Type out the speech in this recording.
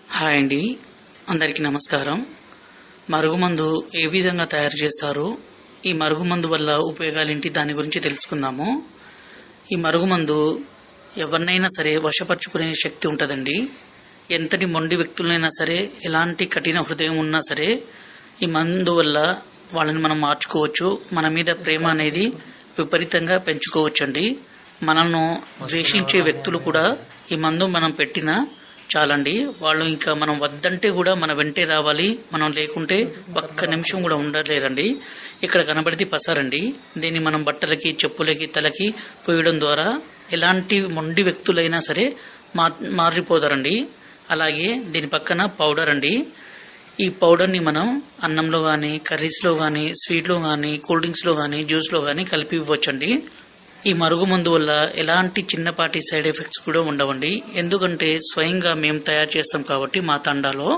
Hi అండి, అందరికీ నమస్కారం. మరుగుమందు ఏ విధంగా తయారు చేస్తారు, ఈ మరుగుమందు వల్ల ఉపయోగాలేంటి, దాని గురించి తెలుసుకుందాము. ఈ మరుగుమందు ఎవరినైనా సరే వశపరుచుకునే శక్తి ఉంటుందండి. ఎంతటి మొండి వ్యక్తులైనా సరే, ఎలాంటి కఠిన హృదయం ఉన్నా సరే, ఈ మందు వల్ల వాళ్ళని మనం మార్చుకోవచ్చు. మన మీద ప్రేమ అనేది విపరీతంగా పెంచుకోవచ్చండి. మనల్ని ద్వేషించే వ్యక్తులు కూడా ఈ మందు మనం పెట్టినా చాలండి, వాళ్ళు ఇంకా మనం వద్దంటే కూడా మన వెంటే రావాలి. మనం లేకుంటే ఒక్క నిమిషం కూడా ఉండలేరండి. ఇక్కడ కనబడితే పసారండి. దీన్ని మనం బట్టలకి, చెప్పులకి, తలకి పోయడం ద్వారా ఎలాంటి మొండి వ్యక్తులైనా సరే మారిపోతారండి. అలాగే దీని పక్కన పౌడర్ అండి. ఈ పౌడర్ని మనం అన్నంలో కానీ, కర్రీస్లో కానీ, స్వీట్లో కానీ, కూల్ డ్రింక్స్లో కానీ, జ్యూస్లో కానీ కలిపి ఇవ్వచ్చండి. ఈ మరుగుమందు వల్ల ఎలాంటి చిన్నపాటి సైడ్ ఎఫెక్ట్స్ కూడా ఉండవండి. ఎందుకంటే స్వయంగా మేము తయారు చేస్తాం కాబట్టి మా తండాలో